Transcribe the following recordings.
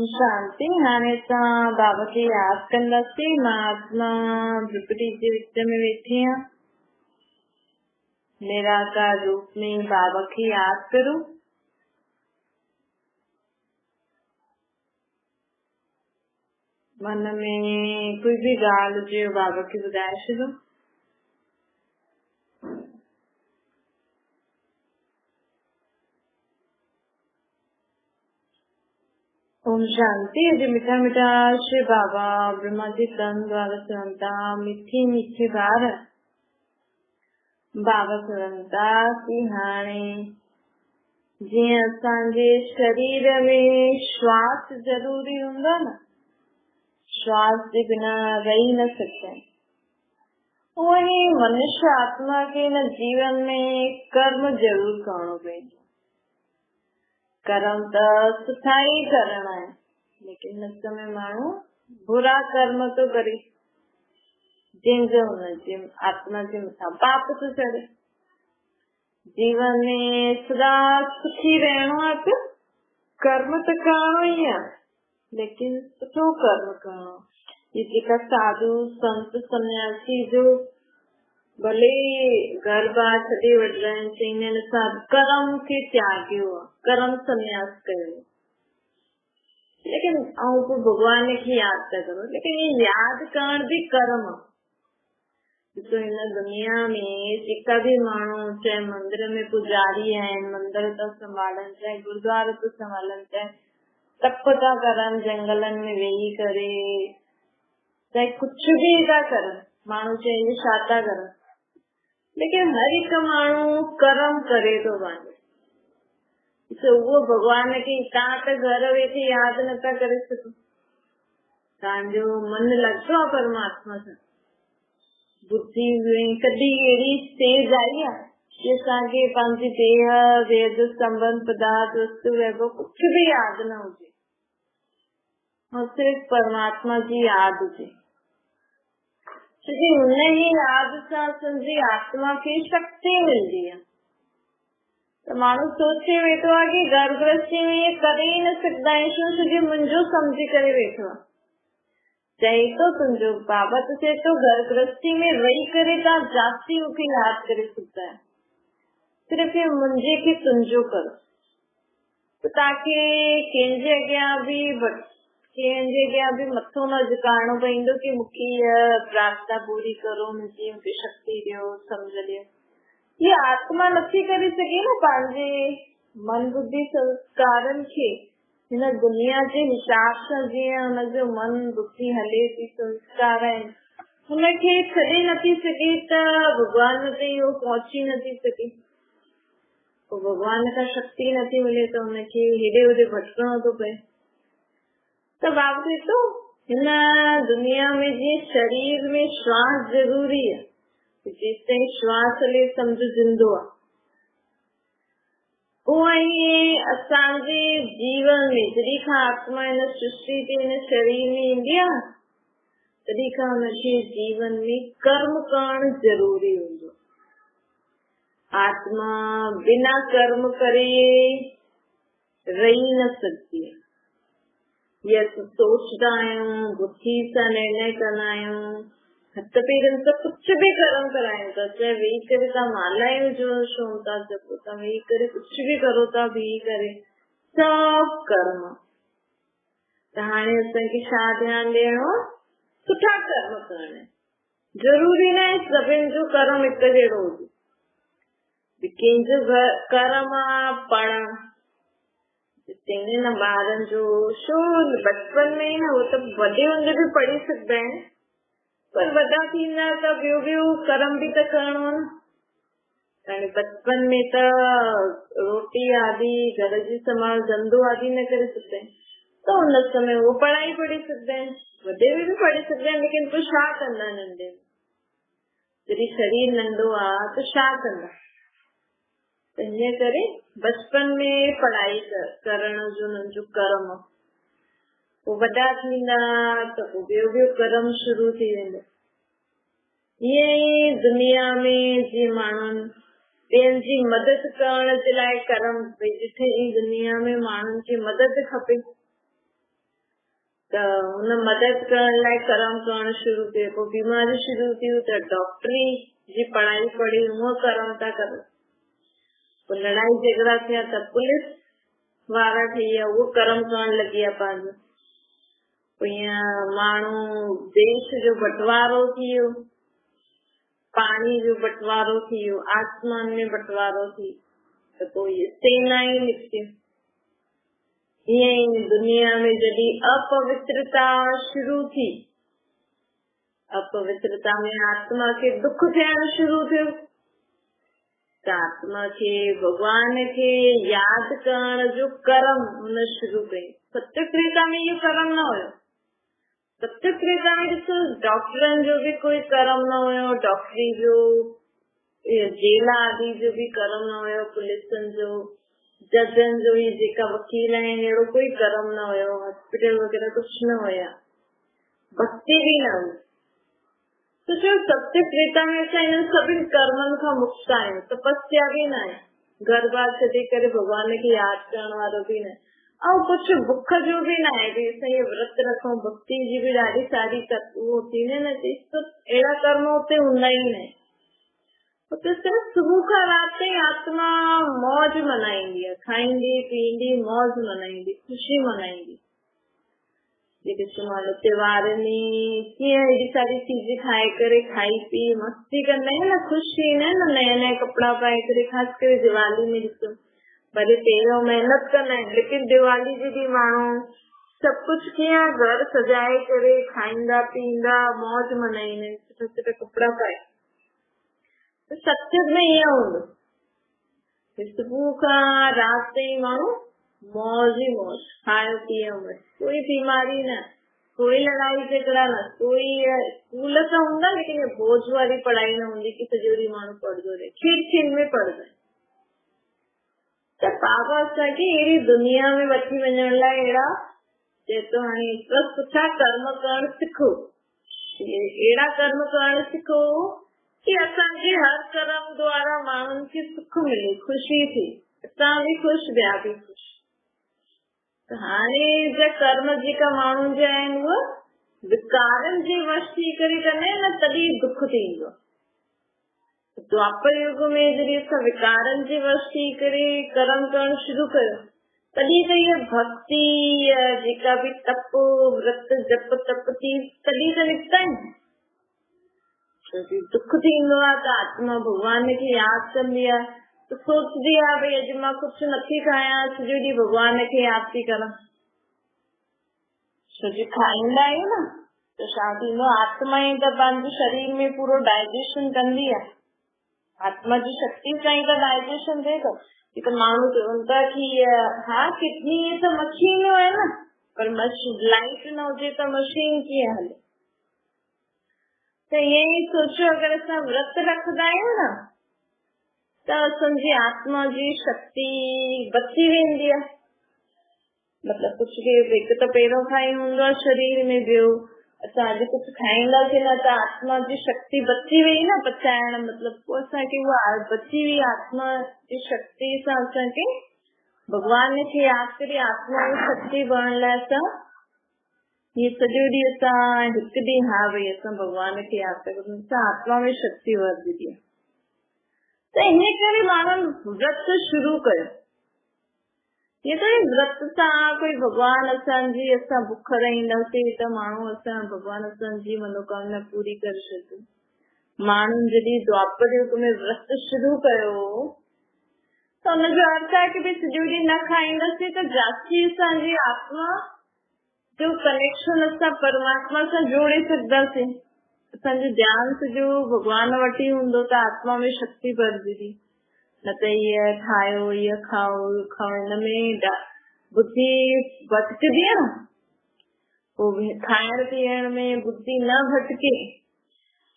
ओम शांति। हाणे तव्हां बाबा खे यादि कंदासीं। मां आत्मा विपरीत जे विच में वेठी आहियां। निराकार रूप में बाबा खे यादि करो। मन में कोई भी ॻाल्हि हुजे बाबा खे ॿुधाए छॾो। ओम शांति। अॼु मिठा मिठा श्री बाबा ब्रह्मा जी तन द्वारा चवंदा मिठी मिठी बार बाबा चवंदा कि हाणे जीअं असांजे शरीर में श्वास ज़रूरी हूंदो न, श्वास जे बिना रही न सघंदा, उहे मनुष्य आत्मा खे न जीवन में कर्म जरूर करणो पवंदो। कर्म त सुठा ई करणा है, लेकिन हिन समय माण्हू बुरा कर्म तो करे, जंहिंजो हुनजे आत्मा जे मथां पाप तो चढ़े। जीवन में सदा सुखी रहणो आहे त कर्म त करणो ई आहे, लेकिन सुठो कर्म करणो। ये जेका साधु संत सन्यासी जो भले घर बार छॾे वठंदा आहिनि, चईंदा आहिनि असां कर्म खे त्यागियो आहे, कर्म संन्यास कयो, लेकिन ऐं पोइ भॻवान खे यादि था करो। लेकिन ये यादि करण बि कर्म आहे। ॾिसो हिन दुनिया में जेका बि माण्हू, चाहे मंदिर में पुजारी आहिनि, मंदिर था संभालनि, चाहे गुरुद्वारो था संभालनि, चाहे तप था करनि जंगलनि में वेही करे, चाहे कुझु बि था करनि, माण्हू चइजे छा था करनि, लेकिन हर हिकु माण्हू कर्म करे थो वञे। उहो भॻवान खे तव्हां त घर वेठे यादि नथा करे सघो। तव्हांजो मन लॻंदो आहे परमात्मा सां, बुद्धि में कॾहिं अहिड़ी स्टेज आई आहे कि असांखे पंहिंजी देह वेद संबंध पदार्थ वस्तु वैभव कुझु बि यादि न हुजे और सिर्फ़ परमात्मा जी यादि हुजे। छोकी हुन जी यादि सां असांजी आत्मा खे शक्ति मिलंदी आहे। त माण्हू सोचे वेठो आहे कि घर गृहस्थी में ये करे ई न सघंदा आहियूं, छोकी मुंहिंजो सम्झी करे वेठो आहे। चई तो तुंहिंजो बाबा तो चए तो घर गृहस्थी में रही करे तव्हां जास्ती मूंखे यादि करे सघंदा आहियो, सिर्फ़ ये मुंहिंजे खे तुंहिंजो करो। त तव्हांखे कंहिंजे अॻियां बि मथो न झुकाइणो पवंदो कि मूंखे प्रार्थना पूरी करो, मूंखे शक्ति ॾियो, सम्झ ॾियो। ये आत्मा नथी करे सघे न पंहिंजे मन बुद्धि संस्कारनि खे हिन दुनिया जे हिसाब सां। जीअं हुनजो मन बुद्धि हले थी, संस्कार आहिनि, हुनखे छॾे नथी सघे त भॻवान ते इहो पहुची नथी सघे। पोइ भॻवान खां शक्ति नथी मिले त हुनखे हेॾे होॾे भटकणो थो पए। त बाबा चए थो हिन दुनिया में जीअं शरीर में श्वास ज़रूरी आहे, जेसिताईं श्वास हले सम्झ जिंदो आहे। उहा ई असांजे जीवन में जॾहिं खां आत्मा हिन सृष्टि ते हिन शरीर में ईंदी आहे, तॾहिं खां हुनखे जीवन में कर्म करणु ज़रूरी हूंदो। आत्मा बिना कर्म करे रही न सघंदी आहे। ये असां सोचदा आहियूं, बुद्धि सां निर्णय कंदा आहियूं, हथ पेरनि सां कुझु बि कर्म करायूं था, चाहे वेही करे तव्हां मालायूं जो शों था जपो था, वेही करे कुझु बि करो था, बीही करे, सभु कर्म। त हाणे असांखे छा ध्यानु ॾियणो आहे? सुठा कर्म करणा। ज़रूरी न आहे सभिनि जो कर्म हिकु जहिड़ो हुजे। कंहिंजो कर्म आहे पढ़णु, चईंदे न ॿारनि जो छो बचपन में न, उहो त वॾे हूंदे बि पढ़ी सघंदा आहिनि, पर वॾा थींदा त ॿियो कर्म बि त करणो आहे न। हाणे बचपन में त रोटी आदि, घर जी संभाल, धंधो आदि न करे सघंदा आहिनि, त हुन समय उहो पढ़ाई पढ़ी सघंदा आहिनि, वॾे में बि पढ़ी सघंदा आहिनि, लेकिन पोइ छा कंदा नंढे में? जॾहिं शरीर नंढो आहे त छा कंदा? इन करे बचपन में पढ़ाई करण जो हुननि जो कर्म, पोइ वॾा थींदा त पोइ ॿियो कर्म शुरू थी वेंदो। ईअं ई दुनिया में जीअं माण्हुनि ॿियनि जी मदद करण जे लाइ कर्म, भई जिथे ई दुनिया में माण्हुनि खे मदद खपे, त हुन मदद करण लाइ कर्म करण शुरू कयो। पोइ बीमारी शुरू थियूं त डॉक्टरी जी पढ़ाई पढ़ी हूअं कर्म था कनि। पोइ लड़ाई झगड़ा थिया त पुलिस वारा ठही विया, उहो कर्म करण लॻी विया पंहिंजो। पोइ ईअं माण्हू देश जो बंटवारो थी वियो, पाणी जो बंटवारो थी वियो, आसमान में बंटवारो थी, त पोइ इहे सेनाएं निकितियूं। ईअं ई दुनिया में जॾहिं अपवित्रता शुरू थी, अपवित्रता में आत्मा खे दुख थियण शुरू थियो, त आत्मा खे भगवान खे यादि करण जो कर्म हुन शुरू कई। सत्यत्रेता में इहो कर्म न हुयो। सत्यत्रेता में ॾिसो डॉक्टरनि जो भी कोई कर्म न हुयो, डॉक्टरी जो, जेला आदि जो भी कर्म न हुयो, पुलिसनि जो, जजनि जो, ही जेका वकील आहिनि, अहिड़ो कोई कर्म न हुयो, हॉस्पिटल वग़ैरह कुझु न हुया, भक्ति भी न हुई। तो जो सत्यत्रेता में असां हिन सभिनि कर्मनि खां मुक्त आहियूं। तपस्या भी न आहे, घर बार छॾे करे भॻवान खे यादि करण वारो भी न आहे, ऐं कुझु बुख जो भी न आहे भई असां इहे व्रत रखूं। भक्ति जी भी ॾाढी सारी उहो थींदी न, अहिड़ा कर्म हुते हूंदा ई न। उते सिर्फ़ सुबुह खां राति ताईं आत्मा मौज मनाईंदी आहे, खाईंदी पींदी मौज मनाईंदी, ख़ुशी मनाईंदी। जेके माण्हू त्योहारनि में कीअं एॾी सारी चीज खाए करे खाई पी मस्ती कंदा आहिनि न, ख़ुशी ईंदा आहिनि न, नया नया कपिड़ा पाए करे, ख़ासि करे दिवाली में ॾिसो भले पहिरियों महिनत कंदा आहिनि, लेकिन दिवाली जे ॾींहुं माण्हू सभु कुझु कीअं घर सजाए करे खाईंदा पींदा मौज मनाईंदा आहिनि, सुठा सुठा कपिड़ा पाए। त सत्संग में ईअं हूंदो, सुबुह खां राति ताईं माण्हू मौज ई मौज, खाइण पीअण में कोई बीमारी न, कोई लड़ाई झगड़ा न, कोई स्कूल त हूंदा लेकिन बोझ वारी पढ़ाई न हूंदी कि सॼो ॾींहुं माण्हू पढ़ंदो रहे, खिल खिल में पढ़ंदा। त बाबा असांखे अहिड़ी दुनिया में वठी वञण लाइ अहिड़ा चए थो, हाणे एतिरा सुठा कर्म करण सिखो, अहिड़ा कर्म करण सिखो कि असांखे हर कर्म द्वारा माण्हुनि खे सुख मिले, ख़ुशी थी, असां भी ख़ुशि ॿिया भी ख़ुशि। हाणे जा कर्म जेका माण्हुनि जा आहिनि उहे विकारनि जे वश थी करे कंदा आहिनि न, तॾहिं दुख थींदो। द्वापर युग में जॾहिं असां विकारनि जे वश थी करे कर्म करण शुरू कयो, तॾहिं त इहा भक्ति जेका भी तप व्रत जप तप थी तॾहिं त निकिता आहिनि। दुख थींदो आहे त आत्मा भगवान खे यादि कंदी आहे, तो सोचदी आहे भई अॼु मां कुझु नथी खायां, सॼो ॾींहुं भगवान खे यादि थी करां। छोकी खाईंदा आहियूं न त छा थींदो, आत्मा ई त पंहिंजे शरीर में पूरो डाइजेशन कंदी आहे, आत्मा जी शक्ति सां ई त डाइजेशन थिए थो। हिकु माण्हू चवनि था कि हा किडनी त मशीन आहे न, पर लाइट न हुजे त मशीन कीअं हले। त ईअं ई सोचो, अगरि असां व्रत रखंदा आहियूं न त असांजी आत्मा जी शक्ति बची वेंदी आहे। मतलब कुझु हिकु त पहिरियों खाई हूंदो आहे शरीर में, ॿियो असां अॼु कुझु खाईंदासीं न त आत्मा जी शक्ति बची वई न पचाइण, मतलब पोइ असांखे उहा बची वई आत्मा जी शक्ति सां असांखे भगवान खे यादि करे आत्मा जी शक्ति बढ़ण लाइ असां ये सॼो ॾींहुं असां हिकु ॾींहुं हा भई असां भगवान खे यादि करूं, असां आत्मा में शक्ति वधंदी आहे। त इन करे माण्हुनि व्रत शुरू कयो। ये तो व्रत सां कोई भगवान असांजी असां बुख रहंदासीं त माण्हू असां भगवान असांजी मनोकामना पूरी करे छॾियो। माण्हुनि जॾहिं द्वापर युग में व्रत शुरू कयो त हुनजो अर्थ आहे कि भई सॼो ॾींहुं न खाईंदासीं त जाची असांजी आत्मा जो कनेक्शन असां परमात्मा सां जोड़े सघंदासीं। असांजो ध्यानु सॼो भगवान वटि ई हूंदो त आत्मा में शक्ति भरजंदी, न त इहा खाओ इहा खाओ हिनमें बुद्धि भटकदी आहे न। पोइ खाइण पीअण में बुद्धि न भटके,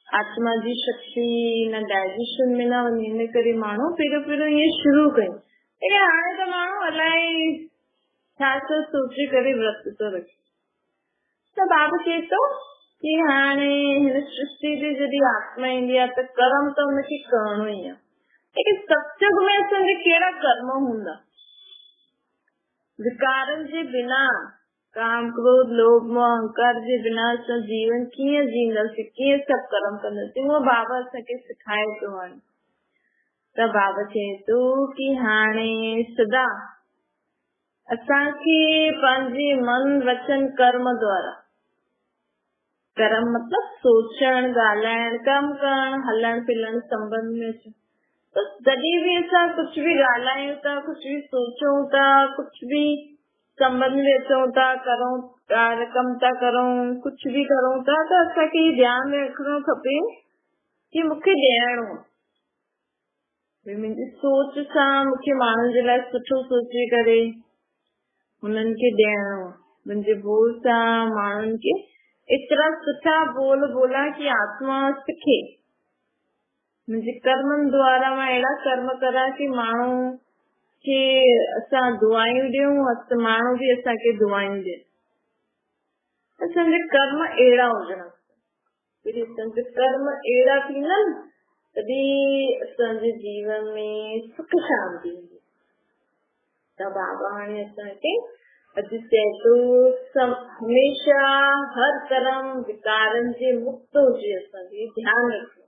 आत्मा जी शक्ति न डाइजेशन में न वञे, हिन करे माण्हू पहिरियों ईअं शुरू कयो। लेकिन हाणे त माण्हू अलाए छा छा सोचे करे व्रत थो रखे। त बाबा चए थो कि हाणे हिन सृष्टि जी जॾहिं आत्मा ईंदी आहे त कर्म त हुनखे करणो ई आहे, लेकिन सत्संग में असांजा कहिड़ा कर्म हूंदा। विकारनि जे बिना काम क्रोध लोभ मोह अहंकार जे बिना असां जीवन कीअं जींदासीं, कीअं सभु कर्म कंदासीं, उहो बाबा असांखे सिखाए थो हाणे। त बाबा चए थो कि हाणे सदा असांखे पंहिंजे मन वचन कर्म द्वारा, कर्म मतलब सोचण ॻाल्हाइण कम करण हलण फिलण संबंध में अचूं। तो जॾहिं भी असां कुछ भी ॻाल्हायूं था, कुछ भी सोचूं था, कुछ भी संबंध में अचूं था, करूं कम था करूं, कुछ भी करूं था, त असांखे ध्यान में रखणो खपे कि मूंखे ॾियणो आहे। मुंहिंजी सोच सां मूंखे माण्हुनि जे लाइ सुठो सोचे करे हुननि खे ॾियणो आहे। मुंहिंजे बोल सां माण्हुनि खे एतिरा सुठा बोल बोला कि आत्मा सिखे। मुंहिंजे कर्मनि द्वारा मां अहिड़ा कर्म करा कि माण्हू खे असां दुआयूं ॾियूं, माण्हू बि असांखे दुआयूं ॾियनि। असांजा कर्म अहिड़ा हुजणा, असांजा कर्म अहिड़ा थींदा न तॾहिं असांजे जीवन में सुख शांति ईंदी। त बाबा हाणे असांखे अॼु चए थो हमेशा हर कर्म विकारनि जे मुक्त हुजे, असांखे ध्यानु रखो।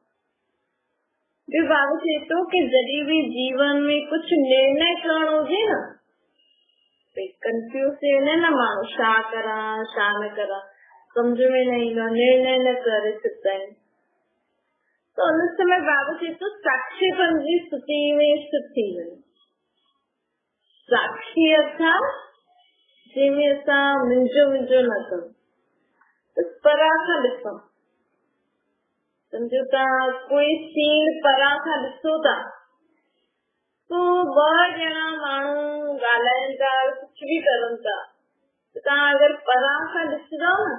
बाबा चए थो कि जॾहिं भी जीवन में कुछ निर्णय करणो हुजे न, कंफ्यूज थी वेंदा न माण्हू, छा करा छा न करा, सम्झ में न ईंदो, निर्णय न करे सघंदा आहिनि। तो उन समय बाबा चए थो साक्षीपन जी स्थिति में स्थित थी वञो। साक्षी अर्थात जंहिंमें असां मुंहिंजो मुंहिंजो न करूं, परां खां ॾिसूं। समझो था कोई सीन परां खां ॾिसो था, तो ॿ ॼणा माण्हू ॻाल्हाइनि था, कुछ भी करनि था, त तव्हां अगरि परां खां ॾिसंदव न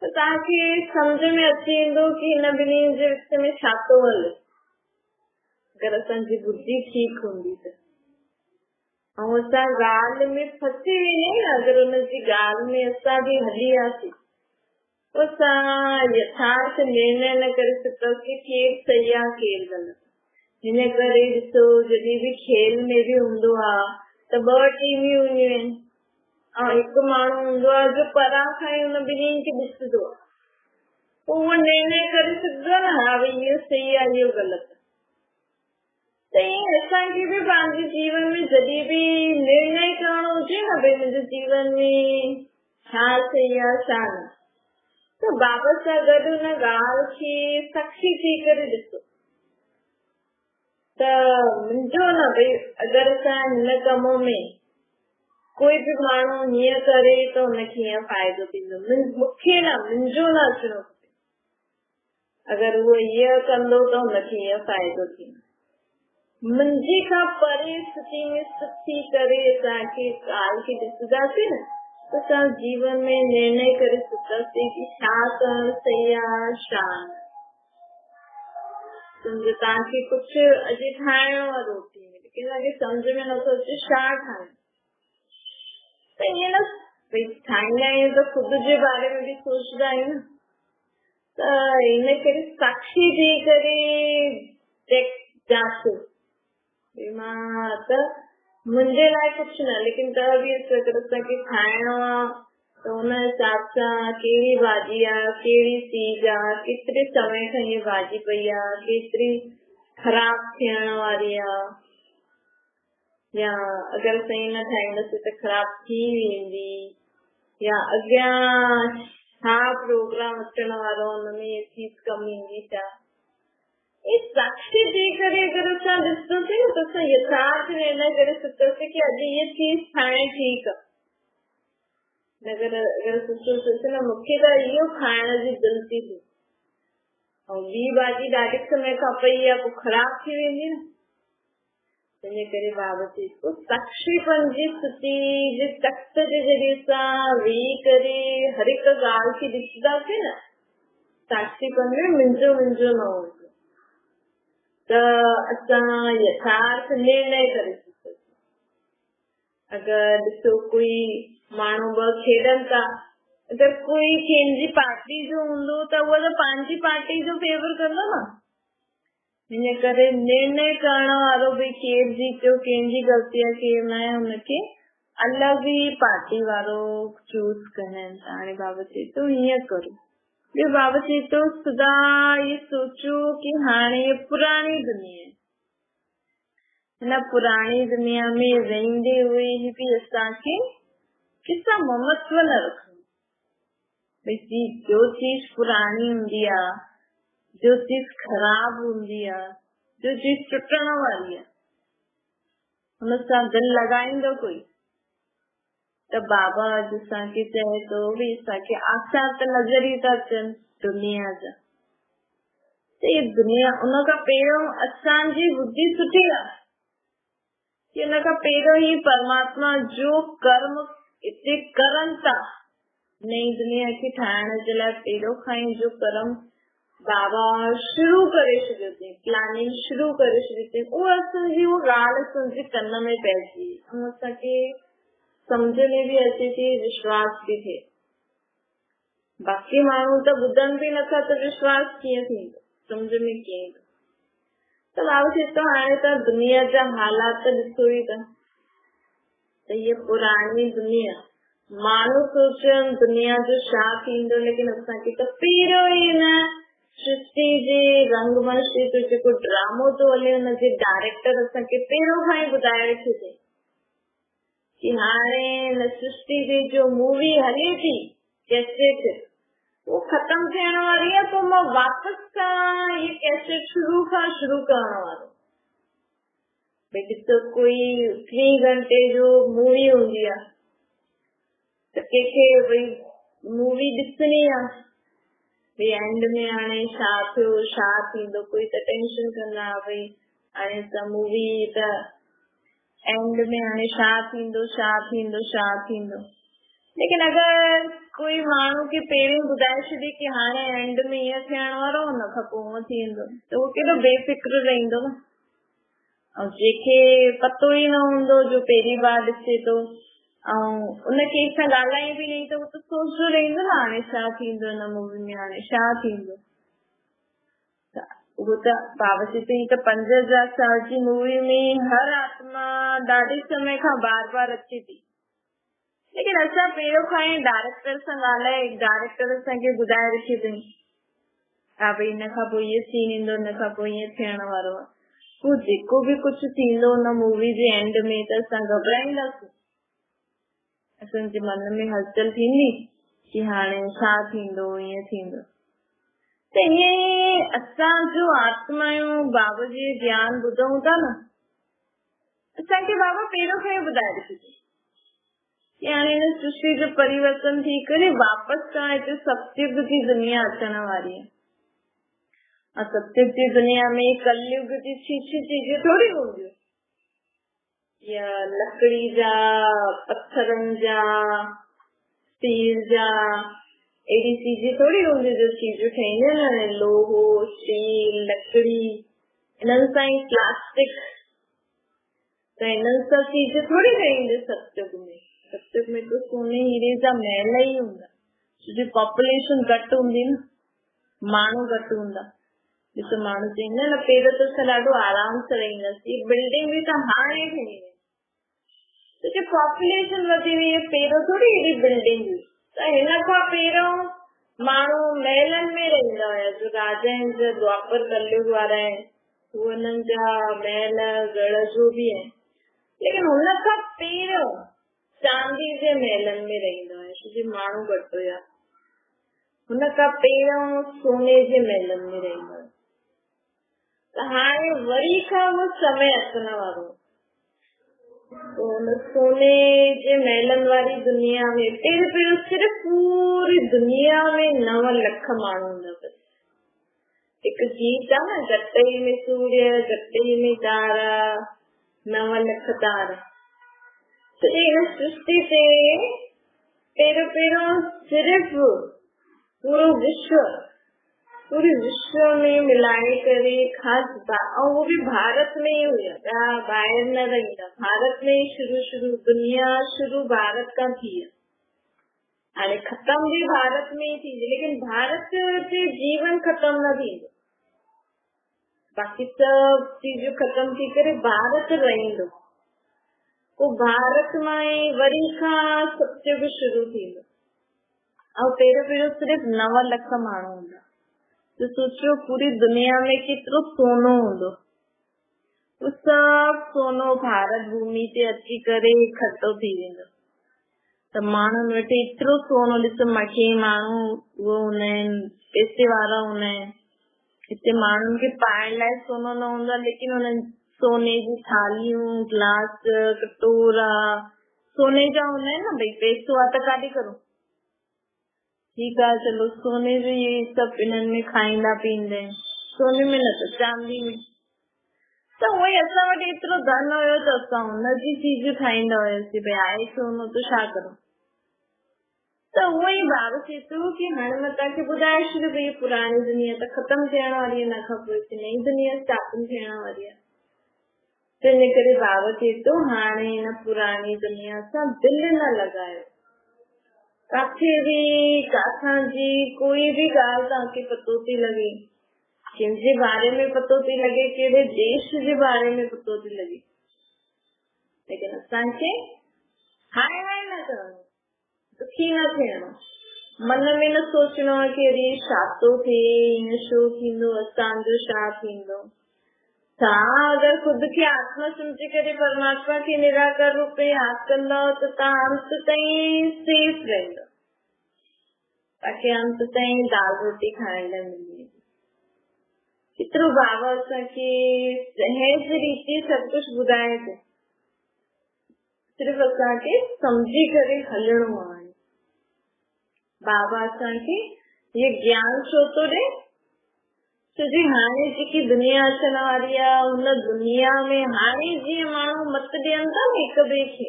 त तव्हांखे सम्झ में अची वेंदो कि हिन ॿिन्हिनि जे विच में छा थो हले, अगरि असांजी बुद्धि ठीकु हूंदी त। ऐं असां ॻाल्हि में फसी वेंदा न, अगरि हुनजी ॻाल्हि में असां बि हली वियासीं, असां यथार्थ निर्णय न करे सघंदासीं कि केरु सही आहे केरु ग़लति। हिन करे ॾिसो जॾहिं भी खेल में भी हूंदो आहे त ॿ टीमियूं हूंदियूं आहिनि ऐं हिकु माण्हू हूंदो आहे जो परां खां ई हुन ॿिन्हिनि खे ॾिसंदो आहे, पोइ उहो निर्णय करे सघंदो आहे न, हा भई इहो सही आहे इहो ग़लति। त ईअं असांखे भी पंहिंजे जीवन में जॾहिं भी निर्णय करणो हुजे न, भई मुंहिंजे जीवन में छा सही आहे छा न, त बाबा सां गॾु हुन ॻाल्हि खे साक्षी थी करे ॾिसो त मुंहिंजो न, भई अगरि असां हिन कम में कोई भी माण्हू हीअं करे त हुनखे हीअं फ़ाइदो थींदो, मूंखे न मुंहिंजो न अचिणो खपे। अगरि उहो हीअं कंदो त हुनखे हीअं फ़ाइदो थींदो। मुंहिंजे खां परे स्थिति में स्थित थी करे असांखे ॻाल्हि खे ॾिसंदासीं न त असां जीवन में निर्णय करे सघंदासीं कि छा करणु सही आहे छा न। सम्झो तव्हांखे कुझु अॼु ठाहिणो आहे रोटी में, लेकिन तव्हांखे सम्झ में नथो अचे छा ठाहिणो, त ईअं न भई ठाहींदा आहियूं त ख़ुदि जे बारे में बि सोचंदा आहियूं न, त हिन करे साक्षी थी करे जाचो मां त मुंहिंजे लाइ कुझु न, लेकिन त बि अगरि असांखे खाइणो आहे त हुन हिसाब सां कहिड़ी भाॼी आहे, कहिड़ी चीज आहे, केतिरे समय खां हीअ भाॼी पई आहे, केतिरी ख़राब थियण वारी आहे, या अगरि सही न ठाहींदसि त ख़राब थी वेंदी, या अॻियां छा प्रोग्राम अचण वारो, हुनमें हीअ चीज कमु ईंदी छा। साक्षी थी करे अगरि असां ॾिसंदासीं न त असां यथार्थ निर्णय करे सघंदासीं कि अॼु हीअ चीज खाइण ठीकु आहे। अगरि सोचोसीं न मूंखे त इहो खाइण जी दिलि थी थिए ऐं ॿी भाॼी ॾाढे समय खां पई आहे, पोइ ख़राब थी वेंदी न। इन करे बाबा चए थो साक्षीपन जी स्थिति जे तख़्त जे जॾहिं असां वेही करे हर हिकु ॻाल्हि खे ॾिसंदासीं न, साक्षीपन में मुंहिंजो मुंहिंजो न हूंदो, त असां यथार्थ निर्णय करे सघंदासीं। अगरि ॾिसो कोई माण्हू ॿ खेॾनि था, अगरि कोई कंहिंजी पार्टी जो हूंदो त उहो त पंहिंजी पार्टी जो फेवर कंदो न। हिन करे निर्णय करण वारो भई केरु जीतियो, कंहिंजी ग़लती आहे केरु न आहे, हुनखे अलग ही पार्टी वारो चूज कनि था। हाणे बाबा चए तो हीअं करो। ॿियो बाबा चए तो सदा ये सोचो कि हाणे ये पुरानी दुनिया है, हिन पुरानी दुनिया में रहंदे हुए भी असांखे किसा ममत्व न रखणो। भई जो चीज पुरानी हूंदी आहे, जो चीज खराब हूंदी आहे, जो चीज टुटण वारी आहे, हुन सां दिलि लॻाईंदो कोई? त बाबा अॼु असांखे चए थो भई असांखे आसार त नज़र ई था अचनि दुनिया जा। त ये दुनिया उन खां पहिरियों असांजी बुद्धि सुठी आहे कि उन खां पहिरियों ही परमात्मा जो कर्म हिते करनि था नई दुनिया खे ठाहिण जे लाइ, पहिरियों खां ई जो कर्म बाबा शुरू करे छॾियो अथई, प्लानिंग शुरू करे छॾी अथई, उहो असांजी उहा ॻाल्हि असांजे कन में पइजी ऐं असांखे समझ में भी अचे थी, विश्वास भी थे। बाक़ी माण्हू त ॿुधनि बि नथा त विश्वास कीअं थींदो, समझ में कीअं ईंदो? त बाबा चए थो हाणे त दुनिया जा हालात ॾिसो ई था, त ये पुरानी दुनिया, माण्हू सोचनि दुनिया जो छा थींदो, लेकिन असांखे त पहिरियों ई न सृष्टि जे रंगमंच जो जेको ड्रामो थो हले हुनजे डायरेक्टर असांखे पहिरियों खां ई ॿुधाए रखियो अथई कि हाणे हिन सृष्टि जी जो मूवी हले थी कैसेट, वो खत्म थियण वारी आहे, पोइ मां वापसि सां ये कैसेट शुरू करण वारो। भई ॾिसो कोई 3 घंटे जो मूवी हूंदी आहे त कंहिंखे भई मूवी ॾिसणी आहे, भई एंड में हाणे छा थियो छा थींदो, कोई त टेंशन कंदा भई हाणे त मूवी त एंड में हाणे छा थींदो छा थींदो छा थींदो। लेकिन अगरि कोई माण्हू खे पहिरियों ॿुधाए छॾे कि हाणे एंड में ईअं थियण वारो, हुन खां पोइ हूअं थींदो, त उहो केॾो बेफ़िक्र रहंदो न। ऐं जंहिंखे पतो ई न हूंदो, जो पहिरीं बार ॾिसे थो ऐं उन कंहिं सां ॻाल्हाए बि नहीं, त उहो त सोचंदो रहंदो न हाणे छा थींदो हिन मूवी में, हाणे छा थींदो। वो त बाबा चए थी त 5000 साल जी मूवी में हर आत्मा ॾाढे समय खां बार बार अचे थी, लेकिन असां पहिरियों खां ई डायरेक्टर सां ॻाल्हाए, डायरेक्टर असांखे ॿुधाए रखी अथई हा भई हिन खां पोइ इहो सीन ईंदो, हिन खां पोइ ईअं थियण वारो आहे। पोइ जेको बि कुझु थींदो हुन मूवी जे एंड में त असां घबराईंदासीं, असांजे मन में हलचल थींदी कि हाणे छा थींदो, ईअं थींदो। त ईअं असां जो आत्मायूं बाबा जी ज्ञान ॿुधूं था न, असांखे बाबा पहिरियों खां ई ॿुधाए रखी कि हाणे हिन सृष्टि जो परिवर्तन थी करे वापसि सां हिते सतयुग जी दुनिया अचण वारी आहे। और सतयुग जी दुनिया में कलयुग जी छीछी चीजें थोड़ी हूंदियूं, या लकड़ी जा, पत्थरनि जा, स्टील जा, अहिड़ी चीजें थोड़ी हूंदी जो चीजूं ठहींदियूं आहिनि, लोहो, स्टील, लकड़ी, इन्हनि सां ई प्लास्टिक, त इन्हनि सां चीजें थोड़ी ठहींदियूं सतयुग में। सतयुग में तो सोने हीरे जा महल ई हूंदा, छोकी पॉपुलेशन घटि हूंदी न, माण्हू घटि हूंदा। ॾिसो माण्हू चईंदा न पहिरियों त असां ॾाढो आराम सां रहंदासीं, बिल्डिंग बि त हाणे ठही छोकी पॉपुलेशन वधी वई आहे, पहिरियों थोड़ी हेॾी बिल्डिंग हुई। त हिन खां पहिरियों माण्हू महलनि में रहंदा हुया, जो राजा आहिनि, जो द्वापर कलयुग वारा आहिनि, हुननि जा महल गढ़ जो बि आहिनि, लेकिन हुन खां पहिरियों चांदी जे महलनि में रहंदा हुया, छोकी माण्हू घटि हुया। हुन खां पहिरियों सोने जे महलनि में रहंदा हुया। त हाणे वरी खां उहो समय अचण वारो, सोने जे महलनि वारी दुनिया में पहिरियों सिर्फ़ पूरी दुनिया में 9 लख माण्हू हूंदा। बस हिकु गीत आहे न, गटई में सूर्य गटई में तारा, 9 लख तारा। त हिन सृष्टि ते पहिरियों सिर्फ़ पूरे विश्व में मिलाए करे ख़ासि, ऐं वो भी भारत में ही हुया, ॿाहिरि न रहंदा, भारत में ही शुरू दुनिया शुरू भारत खां थी आहे। हाणे ख़त्म भी भारत में ही थींदी, लेकिन भारत जे जीवन ख़त्म न थींदो, बाक़ी सभु चीजूं ख़त्म थी करे भारत रहंदो। को भारत में वरी का सत्युग शुरू थींदो और पहिरियों सिर्फ 9 लख माण्हू हूंदा। तो सोचो पूरी दुनिया में केतिरो सोनो हूंदो। सब सोनो भारत भूमि ते अची करे इकट्ठो थी वेंदो। त माण्हुनि वटि एतिरो सोनो, ॾिसो मथे माण्हू उहो हूंदा आहिनि, पैसे वारा हूंदा आहिनि। हिते माण्हुनि खे पाइण लाइ सोनो न हूंदो आहे, लेकिन हुननि सोने जी थालियूं, गिलास, कटोरा सोने जा हूंदा आहिनि न। भई पैसो आहे त काॾे करो, ठीकु आहे, चलो सोने जो ये सभु इन्हनि में खाईंदा पीअंदा आहिनि, सोने में न त चांदी में। त उहोई असां वटि एतिरो धन हुयो त असां हुनजी चीज ठाहींदा हुयासीं। भई आहे सोनो त छा करो। त उहोई बाबा चए थो कि हाणे मां तव्हांखे ॿुधाए छॾियो भई पुराणी दुनिया त ख़तम थियण वारी आहे, न खां पोइ नई दुनिया स्थापन थियण वारी आहे। तंहिंजे करे बाबा चए थो हाणे हिन पुराणी दुनिया सां दिलि न लॻायो। काथे भी काथां जी कोई भी ॻाल्हि तव्हांखे पतो थी लॻे, कंहिंजे बारे में पतो थी लॻे, कहिड़े देश जे बारे में पतो थी लॻे, लेकिन असांखे हाय हाय न करणो, दुखी न थियणो, मन में न सोचणो आहे कि अरे छा थो थिए, हीअं छो थींदो, असांजो छा थींदो। तव्हां अगरि खुद खे आत्मा सम्झी करे परमात्मा खे निराकार रूप में यादि कंदव त तव्हां अंत ताईं सेफ रहंदव। ताकि अंत ताईं दाल रोटी खाइण लाइ मिली। केतिरो बाबा असांखे सहज रीति सभु कुझु ॿुधाए थो, सिर्फ़ु असांखे सम्झी करे हलणो आहे। बाबा असांखे ये ज्ञान छो थो ॾे, छोजी हाणे जेकी दुनिया अचण वारी आहे हुन दुनिया में हाणे जीअं माण्हू मत ॾियनि था न हिक ॿिए खे,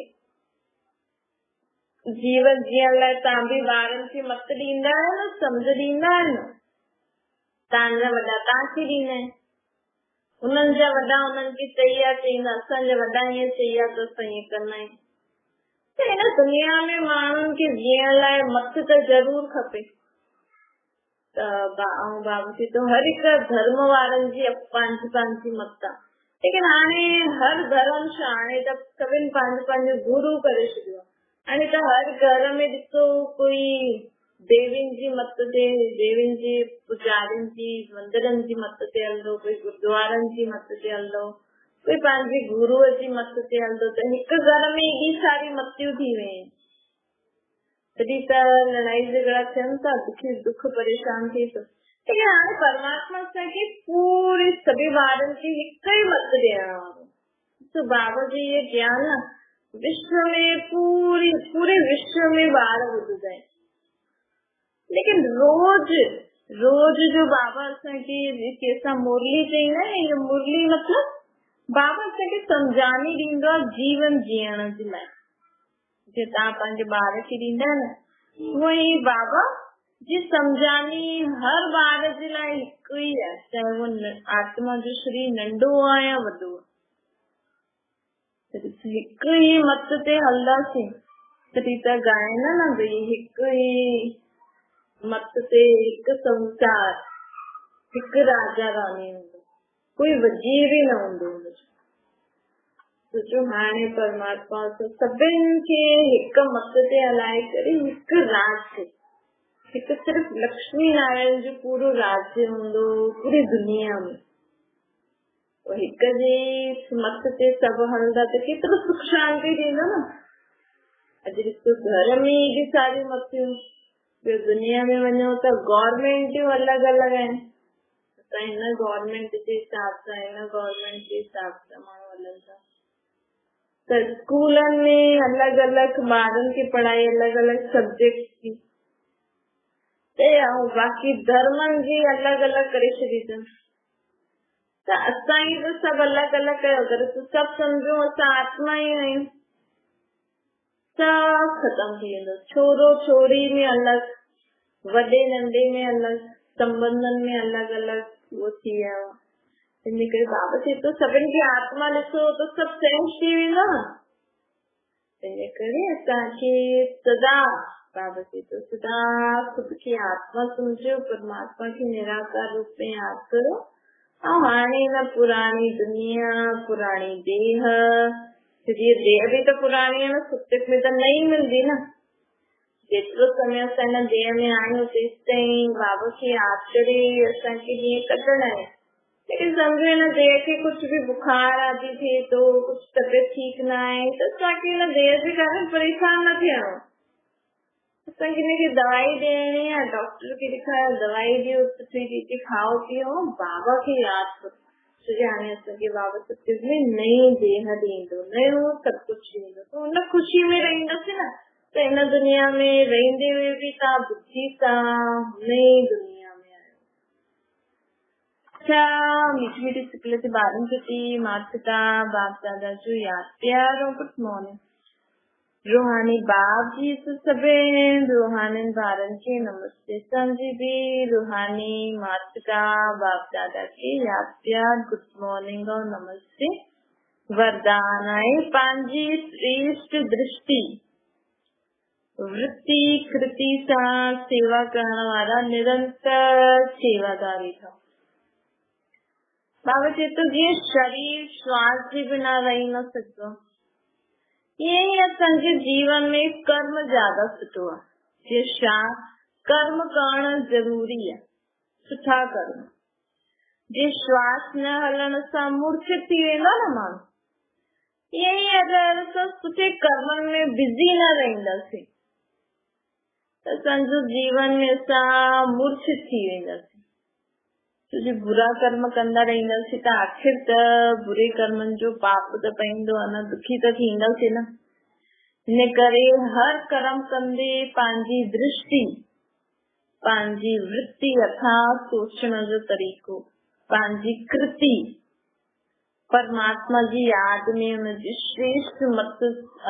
जीवन जीअण लाइ तव्हां बि ॿारनि खे मत ॾींदा आहियो न, सम्झ ॾींदा आहियो न। तव्हांजा वॾा तव्हांखे ॾींदा आहिनि, हुननि जा वॾा हुननि खे चई आहे चईंदा, असांजा वॾा ईअं चई आहे त असां ईअं कंदा आहियूं। त हिन दुनिया में माण्हुनि खे जीअण लाइ मत त ज़रूर खपे। त बाबा चए थो हर हिक धर्म वारनि जी पंहिंजी पंहिंजी मत आहे, लेकिन हाणे हर धर्म छा, हाणे त सभिनि पंहिंजो पंहिंजो गुरू करे छॾियो आहे। हाणे त हर घर में ॾिसो कोई देवियुनि जी मत ते, देवियुनि जी पुजारियुनि जी मंदिरनि जी मत ते हलंदो, कोई गुरुद्वारनि जी मत ते हलंदो, कोई पंहिंजे गुरूअ जी मत ते हलंदो। त हिकु घर में एॾी सारी मतियूं थी वयूं आहिनि, तॾहिं त लड़ाई झगड़ा थियनि था, दुख परेशान थिए थो। लेकिन हाणे परमात्मा असांखे पूरे सभी ॿारनि खे हिक ई मत ॾियण वारो। तो बाबा जी ये ज्ञान विश्व में पूरे विश्व में ॿार ॿुधंदा आहिनि, लेकिन रोज जो बाबा असांखे कंहिंसां मुरली चईंदा आहिनि, इहो मुरली मतलब बाबा असांखे सम्झानी ॾींदो आहे जीवन जीअण जे लाइ। जो तव्हां पंहिंजे ॿार खे ॾींदा न, उहो ई बाबा जी सम्झानी हर ॿार जे लाइ हिकु ई आहे, चाहे वो आत्मा जो शरीर नंढो आहे या वॾो आहे। हिकु ई मत ते हलंदासीं, तॾहिं त ॻाइनि न भई हिकु ई मत ते हिकु संसार, हिकु राजा रानी हूंदो, कोई वज़ीर ई न हूंदो। सोचो हाणे परमात्मा सभिनि खे हिकु मत ते हलाए करे हिकु राज, हिकु सिर्फ़ लक्ष्मी नारायण जो पूरो राज्य हूंदो पूरी दुनिया में। हिक जे मत ते सभु हलंदा त केतिरो सुख शांति थींदो न। अॼु ॾिसो घर में एॾी सारी मतियूं, ॿियो दुनिया में वञो त गवर्नमेंटियूं अलॻि अलॻि आहिनि। असां हिन गवर्नमेंट जे हिसाब सां, हिन गवर्नमेंट जे हिसाब सां माण्हू हलनि था। त स्कूलनि में अलॻि अलॻि ॿारनि खे पढ़ाई अलॻि अलॻि सब्जेक्ट जी, ऐं बाक़ी धर्मनि जी अलॻि अलॻि करे छॾी अथनि। त असांजी त सभु अलॻि अलॻि कयो, अगरि सभु सम्झो असां आत्मा ई आहियूं, सभु ख़तम थी वेंदो। छोरो छोरी में अलॻि, वॾे नंढे में अलॻि, संबंधनि में अलॻि अलॻि उहो थी वियो। इन करे बाबा चए थो सभिनि खे आत्मा ॾिसो त सभु सहज थी वेंदो। इन करे असांखे सदा, बाबा चए थो सदा खुद खे आत्मा सम्झो, परमात्मा खे निराकार रूप में यादि करो। ऐं हाणे न पुराणी दुनिया, पुराणी देह, क्योंकि ये देह भी तो पुरानी है ना, सुख में तो नहीं मिलती ना। जेतिरो समय असां देह में आहियूं तेसिताईं बाबा खे यादि करे असांखे ॾींहं कटणा आहिनि। लेकिन समझो हिन देह खे कुछ भी बुखार आदि थिए तो, कुछ तबियत ठीक न आहे त असांखे हिन देह जे कारण परेशान न थियणो। असांखे हिनखे दवाई ॾियणी आहे, डॉक्टर खे ॾेखारियो, दवाई ॾियो, सुठी रीति खाओ पीओ, बाबा खे यादि करो। छोकी हाणे असांखे बाबा सत्य में नई देह ॾींदो, नयो सभु कुझु ॾींदो, त हुन ख़ुशी में रहंदासीं न। त हिन दुनिया में रहंदे हुए बि तव्हां बुद्धि सां नई दुनिया में आहियो। अच्छा, मीठी मीठी सिकले से ॿारनि प्रति माता पिता बाप दादा जो यादि प्यार और गुड मॉर्निंग। रूहानी बाप जी सभिनि रूहानी ॿारनि खे नमस्ते समझी भी रूहानी माता पिता बाप दादा के याद प्यार गुड मॉर्निंग और नमस्ते। वरदान आहे पंहिंजी श्रेष्ठ दृष्टि वृत्ति कृति सां सेवा करण वारा निरंतर सेवादारी था। बाबा चए तो जीअं शरीर श्वास जे बिना रही न सघंदो, ईअं ई असांजे जीवन में कर्म ज्यादा सुठो आहे। जीअं कर्म करण जरूरी आहे, सुठा कर्म। जे श्वास न हलण सां मूर्छित थी वेंदो न माण्हू, ईअं ई अगरि असां सुठे कर्मनि में बिज़ी न रहंदासीं त असांजो जीवन में असां मूर्छित थी वेंदासीं। छोकी बुरा कर्म कंदा रहंदासीं त आखिर त बुरे कर्मनि जो पाप त पवंदो आहे न, दुखी त थींदासीं न। हिन करे हर कर्म कंदे पंहिंजी दृष्टि, पंहिंजी वृत्ति अर्थात सोचण जो तरीक़ो, पंहिंजी कृति परमात्मा जी यादि में हुनजी श्रेष्ठ मत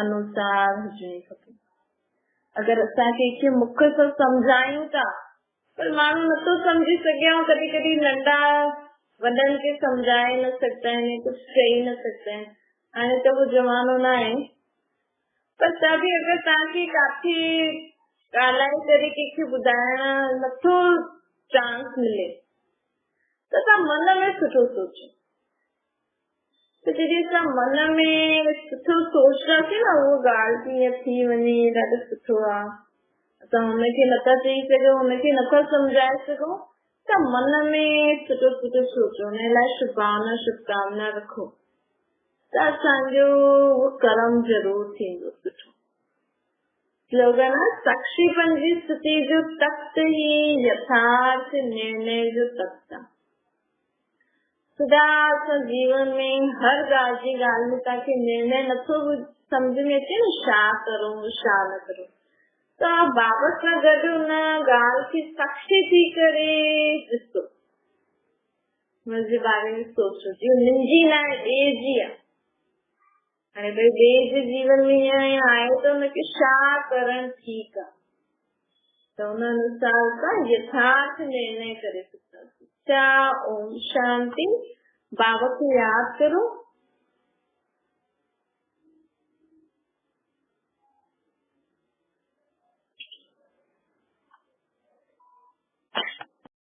अनुसार हुजणी खपे। अगरि असां कंहिंखे मुख सां सम्झायूं था पर माण्हू नथो समझी सघे, ऐं कॾहिं कॾहिं नंढा वॾनि खे सम्झाए न सघंदा आहिनि, कुझु चई न सघंदा आहिनि। हाणे त उहो ज़मानो न आहे, पर त बि अगरि तव्हांखे काथे ॻाल्हाए करे कंहिंखे ॿुधाइण नथो चांस मिले त तव्हां मन में सुठो सोचो। त जॾहिं असां मन में सुठो सोचंदासीं न, उहो ॻाल्हि कीअं थी वञे ॾाढो सुठो आहे। असां हुनखे नथा चई सघूं, हुनखे नथा सम्झाए सघूं, त मन में सुठो सुठो सोचो, हुन लाइ शुभभावना शुभकामना रखो, त असांजो उहो कर्म जरूर थींदो सुठो। स्लोगन आहे साक्षीपन जी स्थिति जो तख्त ही यथार्थ निर्णय जो तख्त आहे। सदा असां जीवन में हर ॻाल्हि जी ॻाल्हि में तव्हांखे निर्णय नथो सम्झ में अचे न, छा करूं छा न करूं, त बाबा सां गॾु हुन ॻाल्हि खे साक्षी थी करे ॾिसो, हुनजे बारे में सोचो। जी मुंहिंजी न आहे, ॿिए जी आहे। हाणे भई ॿिए जे जीवन में ईअं आहे त हुनखे छा करणु ठीकु आहे, त हुन अनुसार असां यथार्थ निर्णय करे सघंदासीं। ओम शांति। बाबा खे यादि करो।